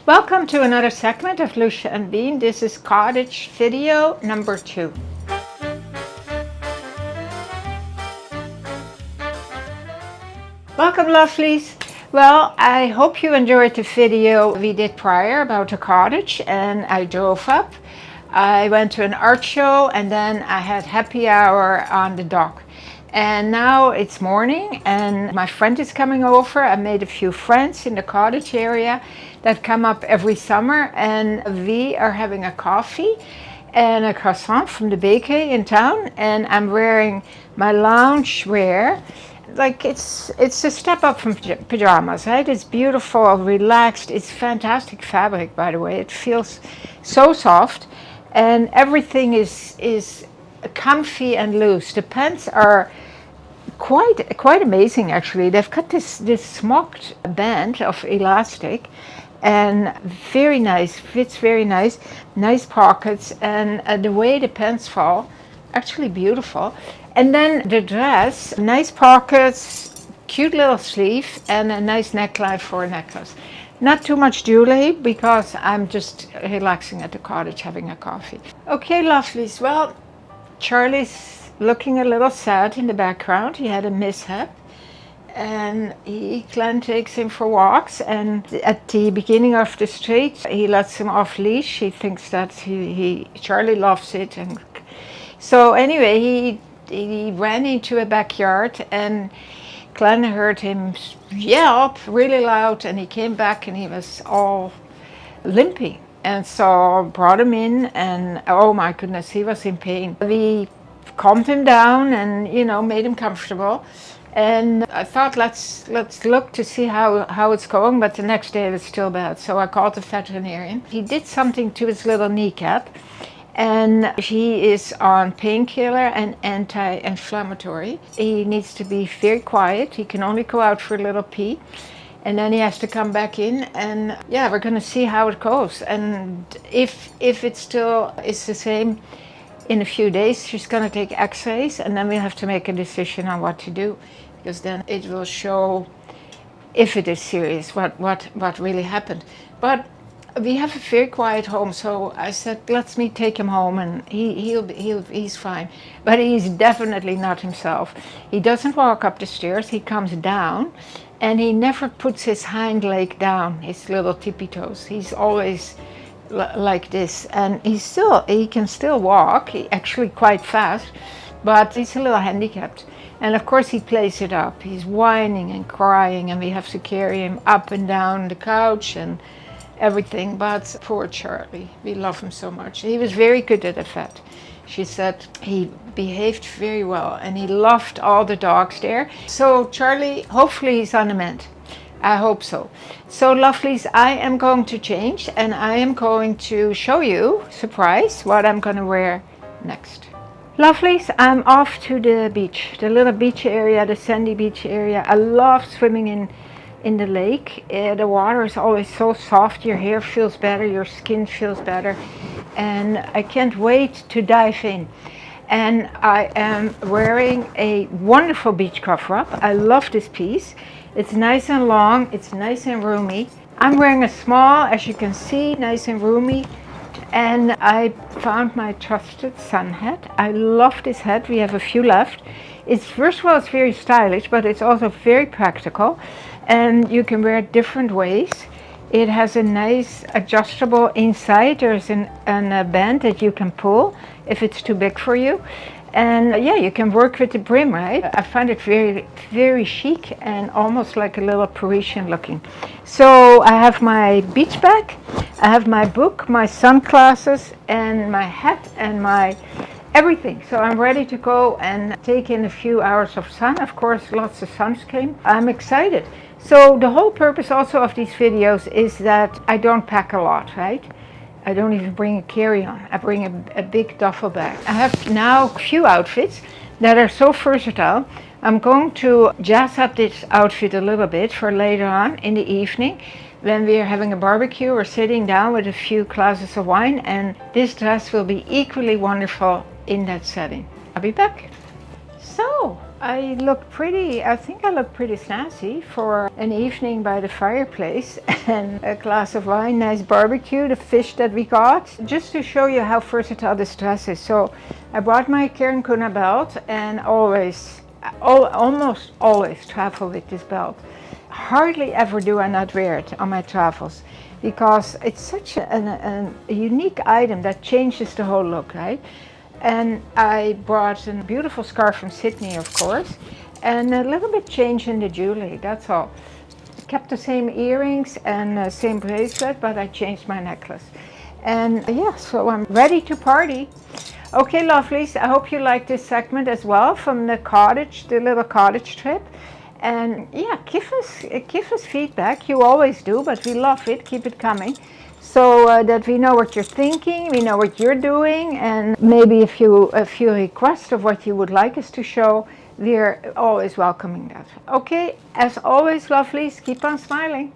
Welcome to another segment of Lousje and Bean. This is Cottage video number 2. Welcome, lovelies. Well, I hope you enjoyed the video we did prior about the cottage, and I drove up. I went to an art show and then I had happy hour on the dock. And now it's morning and my friend is coming over. I made a few friends in the cottage area that come up every summer, and we are having a coffee and a croissant from the bakery in town, and I'm wearing my lounge wear. Like it's a step up from pajamas, right? It's beautiful, relaxed. It's fantastic fabric, by the way. It feels so soft, and everything is comfy and loose. The pants are quite amazing, actually. They've got this smocked band of elastic, and very nice, fits very nice, nice pockets, and the way the pants fall, actually beautiful. And then the dress, nice pockets, cute little sleeve, and a nice neckline for a necklace. Not too much jewelry because I'm just relaxing at the cottage having a coffee. Okay, lovelies, well, Charlie's looking a little sad in the background. He had a mishap, and Glenn takes him for walks, and at the beginning of the street he lets him off leash. He thinks that Charlie loves it, and so anyway he ran into a backyard, and Glenn heard him yelp really loud, and he came back and he was all limping, and so brought him in, and oh my goodness, he was in pain. We calmed him down and made him comfortable. And I thought, let's look to see how it's going, but the next day it was still bad. So I called the veterinarian. He did something to his little kneecap, and he is on painkiller and anti-inflammatory. He needs to be very quiet. He can only go out for a little pee, and then he has to come back in. And yeah, we're gonna see how it goes. And if it still is the same in a few days, she's gonna take x-rays, and then we have to make a decision on what to do, because then it will show if it is serious, what really happened. But we have a very quiet home, so I said, let me take him home, and he's fine. But he's definitely not himself. He doesn't walk up the stairs, he comes down, and he never puts his hind leg down, his little tippy toes. He's always like this, and he can still walk. He actually quite fast, but he's a little handicapped. And of course he plays it up. He's whining and crying, and we have to carry him up and down the couch and everything. But poor Charlie, we love him so much. He was very good at the vet. She said he behaved very well, and he loved all the dogs there. So Charlie, hopefully he's on the mend. I hope so. So lovelies, I am going to change, and I am going to show you, surprise, what I'm going to wear next. Lovelies, I'm off to the beach, the little beach area, the sandy beach area. I love swimming in the lake. The water is always so soft, your hair feels better, your skin feels better, and I can't wait to dive in. And I am wearing a wonderful beach cover-up. I love this piece. It's nice and long, it's nice and roomy. I'm wearing a small, as you can see, nice and roomy. And I found my trusted sun hat. I love this hat. We have a few left. First of all, it's very stylish, but it's also very practical, and you can wear it different ways. It has a nice adjustable inside. There's a band that you can pull if it's too big for you. And yeah, you can work with the brim, right? I find it very, very chic and almost like a little Parisian looking. So I have my beach bag, I have my book, my sunglasses, and my hat, and my everything. So I'm ready to go and take in a few hours of sun. Of course, lots of sunscreen. I'm excited. So the whole purpose also of these videos is that I don't pack a lot, right? I don't even bring a carry-on. I bring a big duffel bag. I have now a few outfits that are so versatile. I'm going to jazz up this outfit a little bit for later on in the evening when we are having a barbecue or sitting down with a few glasses of wine, and this dress will be equally wonderful in that setting. I'll be back. So, I think I look pretty snazzy for an evening by the fireplace and a glass of wine, nice barbecue, the fish that we got. Just to show you how versatile this dress is. So I brought my Karen Kuna belt and almost always travel with this belt. Hardly ever do I not wear it on my travels because it's such a unique item that changes the whole look, right? And I brought a beautiful scarf from Sydney, of course, and a little bit change in the jewelry, that's all. Kept the same earrings and same bracelet, but I changed my necklace. And yeah, so I'm ready to party. Okay, lovelies, I hope you like this segment as well from the cottage, the little cottage trip. And yeah, give us feedback. You always do, but we love it. Keep it coming. So that we know what you're thinking, we know what you're doing, and maybe a few requests of what you would like us to show, we're always welcoming that. Okay, as always, lovelies, keep on smiling.